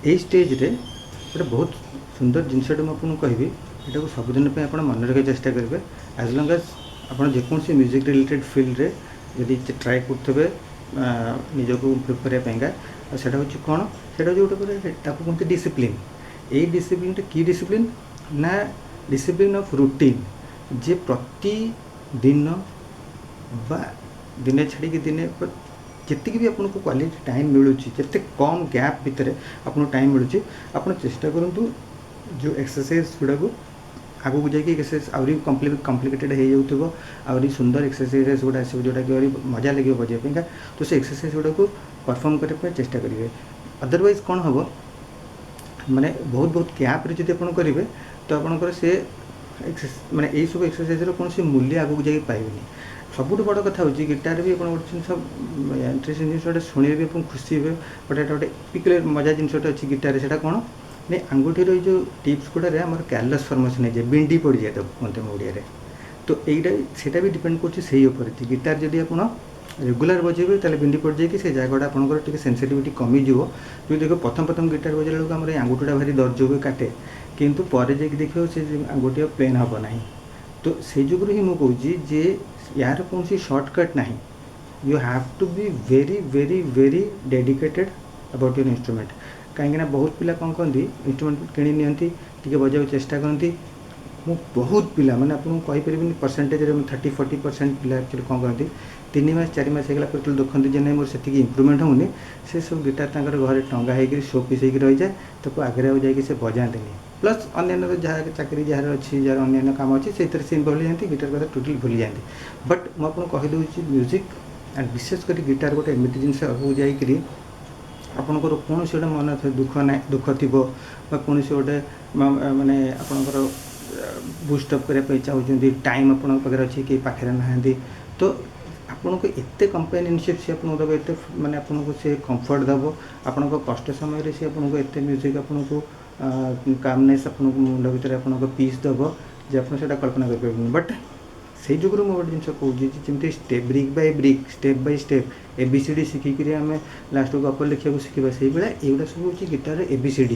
এই স্টেଜ୍ରେ ଗୋଟେ ବହୁତ ସୁନ୍ଦର ଜିନିଷଟେ ମୁଁ ଆପଣଙ୍କୁ କହିବି, ଏଟାକୁ ସବୁଦିନ ପାଇଁ ଆପଣ ମନେ ରଖିବାକୁ ଚେଷ୍ଟା କରିବେ। ଆଜ୍ ଲଙ୍ଗ୍ ଆଜ୍ ଆପଣ ଯେକୌଣସି ମ୍ୟୁଜିକ୍ ରିଲେଟେଡ୍ ଫିଲ୍ଡରେ ଯଦି ଟ୍ରାଏ କରୁଥିବେ ନିଜକୁ ଇମ୍ପ୍ରୁଭ୍ କରିବା ପାଇଁକା, ଆଉ ସେଇଟା ହେଉଛି କ'ଣ, ସେଇଟା ହେଉଛି ଗୋଟେ ତାକୁ କୁହନ୍ତି ଡିସିପ୍ଲିନ୍। ଏଇ ଡିସିପ୍ଲିନ୍ଟା କି ଡିସିପ୍ଲିନ୍ ନା ଡିସିପ୍ଲିନ୍ ଅଫ୍ ରୁଟିନ୍, ଯେ ପ୍ରତିଦିନ ବା ଦିନେ ଛାଡ଼ିକି ଦିନେ ଯେତିକି ବି ଆପଣଙ୍କୁ କ୍ୱାଲିଟି ଟାଇମ୍ ମିଳୁଛି, ଯେତେ କମ୍ ଗ୍ୟାପ୍ ଭିତରେ ଆପଣଙ୍କୁ ଟାଇମ୍ ମିଳୁଛି, ଆପଣ ଚେଷ୍ଟା କରନ୍ତୁ ଯେଉଁ ଏକ୍ସରସାଇଜ୍ ଗୁଡ଼ାକୁ ଆଗକୁ ଯାଇକି ଏକ୍ସରସାଇଜ୍ ଆହୁରି କମ୍ପ୍ଲିକେଟେଡ଼୍ ହେଇଯାଉଥିବ, ଆହୁରି ସୁନ୍ଦର ଏକ୍ସରସାଇଜେସ୍ ଗୁଡ଼ା ଆସିବ ଯେଉଁଟାକି ଆହୁରି ମଜା ଲାଗିବ ବଜାଇବା ପାଇଁକା। ତ ସେ ଏକ୍ସରସାଇଜ୍ ଗୁଡ଼ାକୁ ପରଫର୍ମ କରିବା ପାଇଁ ଚେଷ୍ଟା କରିବେ। ଅଦରୱାଇଜ୍ କ'ଣ ହେବ, ମାନେ ବହୁତ ଗ୍ୟାପ୍ରେ ଯଦି ଆପଣ କରିବେ ତ ଆପଣଙ୍କର ସେ ମାନେ ଏଇସବୁ ଏକ୍ସରସାଇଜ୍ର କୌଣସି ମୂଲ୍ୟ ଆଗକୁ ଯାଇକି ପାଇବେନି। ସବୁଠୁ ବଡ଼ କଥା ହେଉଛି ଗିଟାରରେ ବି ଆପଣ ଗୋଟେ ଜିନିଷ ଇଣ୍ଟରେଷ୍ଟିଂ ଜିନିଷଟା ଶୁଣିବେ ବି ଆପଣ ଖୁସି ହେବେ। ବଟ୍ ଏଇଟା ଗୋଟେ ପିକୁଲାର ମଜା ଜିନିଷଟା ଅଛି ଗିଟାରରେ, ସେଇଟା କ'ଣ ମାନେ ଆଙ୍ଗୁଠିର ଏଇ ଯେଉଁ ଟିପ୍ସ ଗୁଡ଼ାରେ ଆମର କ୍ୟାରଲେସ୍ ଫର୍ମେସନ୍ ହେଇଯାଏ, ବିଣ୍ଡି ପଡ଼ିଯାଏ ତାକୁ କୁହନ୍ତି ଆମ ଓଡ଼ିଆରେ। ତ ଏଇଟା ସେଇଟା ବି ଡିପେଣ୍ଡ କରୁଛି ସେଇ ଉପରେ। ଗିଟାର ଯଦି ଆପଣ ରେଗୁଲାର ବଜାଇବେ ତାହେଲେ ବିଣ୍ଡି ପଡ଼ିଯାଇକି ସେ ଜାଗାଟା ଆପଣଙ୍କର ଟିକେ ସେନ୍ସିଟିଭିଟି କମିଯିବ। ଯଦି ଦେଖିବ ପ୍ରଥମ ଗିଟାର ବଜାଇଲା ବେଳକୁ ଆମର ଏଇ ଆଙ୍ଗୁଠିଟା ଭାରି ଦର୍ଜ ହୁଏ, କାଟେ, କିନ୍ତୁ ପରେ ଯାଇକି ଦେଖିବ ସେ ଆଙ୍ଗୁଠି ପ୍ଲେନ୍ ହେବ ନାହିଁ। ତ ସେଇ ଯୋଗୁରୁ ହିଁ ମୁଁ କହୁଛି ଯେ ୟାର କୌଣସି ସର୍ଟକଟ୍ ନାହିଁ। You have to be very dedicated about your instrument. କାହିଁକିନା ବହୁତ ପିଲା କ'ଣ କରନ୍ତି, ଇନଷ୍ଟ୍ରୁମେଣ୍ଟ କିଣି ନିଅନ୍ତି, ଟିକେ ବଜାଇବାକୁ ଚେଷ୍ଟା କରନ୍ତି। ମୁଁ ବହୁତ ପିଲା, ମାନେ ଆପଣଙ୍କୁ କହିପାରିବିନି ପରସେଣ୍ଟେଜ୍ରେ, 30-40% ପିଲା ଆକ୍ଚୁଆଲି କ'ଣ କରନ୍ତି, 3 ମାସ 4 ମାସ ହେଇଗଲା ପରେ ଦେଖନ୍ତି ଯେ ନାହିଁ ମୋର ସେତିକି ଇମ୍ପ୍ରୁଭମେଣ୍ଟ ହେଉନି, ସେ ସବୁ ଗିଟାର ତାଙ୍କର ଘରେ ଟଙ୍ଗା ହେଇକିରି ଶୋ ପିସ୍ ହେଇକି ରହିଯାଏ, ତାକୁ ଆଗରେ ଆଉ ଯାଇକି ସେ ବଜାନ୍ତିନି। ପ୍ଲସ୍ ଅନ୍ୟାନ୍ୟ ଯାହା ଚାକିରି ଯାହାର ଅଛି, ଯାହାର ଅନ୍ୟାନ୍ୟ କାମ ଅଛି, ସେଇଥିରେ ସେ ଇନଭଲ୍ଭ ହେଇଯାନ୍ତି, ଗିଟାର କଥା ଟୋଟାଲି ଭୁଲିଯାଆନ୍ତି। ବଟ୍ ମୁଁ ଆପଣଙ୍କୁ କହିଦେଉଛି ମ୍ୟୁଜିକ୍ ଆଣ୍ଡ ବିଶେଷ କରି ଗିଟାର ଗୋଟେ ଏମିତି ଜିନିଷ ଆଗକୁ ଯାଇକରି ଆପଣଙ୍କର କୌଣସି ଗୋଟେ ମନ ଦୁଃଖ ଥିବ ବା କୌଣସି ଗୋଟେ ମାନେ ଆପଣଙ୍କର ବୁଷ୍ଟଅପ୍ କରିବା ପାଇଁ ଚାହୁଁଛନ୍ତି, ଟାଇମ୍ ଆପଣଙ୍କ ପାଖରେ ଅଛି, କେହି ପାଖରେ ନାହାନ୍ତି, ତ ଆପଣଙ୍କୁ ଏତେ କମ୍ପାନିଅନସିପ୍ ସେ ଆପଣଙ୍କୁ ଦେବ, ଏତେ ମାନେ ଆପଣଙ୍କୁ ସେ କମ୍ଫର୍ଟ ଦେବ, ଆପଣଙ୍କ କଷ୍ଟ ସମୟରେ ସେ ଆପଣଙ୍କୁ ଏତେ ମ୍ୟୁଜିକ୍ ଆପଣଙ୍କୁ କାମନେସ୍ ଆପଣଙ୍କୁ ମୁଣ୍ଡ ଭିତରେ ଆପଣଙ୍କ ପିସ୍ ଦେବ ଯେ ଆପଣ ସେଇଟା କଳ୍ପନା କରିପାରିବେନି। ବଟ୍ ସେଇ ଯୋଗୁରୁ ମୁଁ ଗୋଟେ ଜିନିଷ କହୁଛି ଯେ ଯେମିତି brick by brick, step by step ABCD ଶିଖିକିରି ଆମେ ଲାଷ୍ଟକୁ ଗପ ଲେଖିବାକୁ ଶିଖିବା, ସେଇଭଳିଆ ଏଇଗୁଡ଼ା ସବୁ ହେଉଛି ଗିଟାରର ABCD।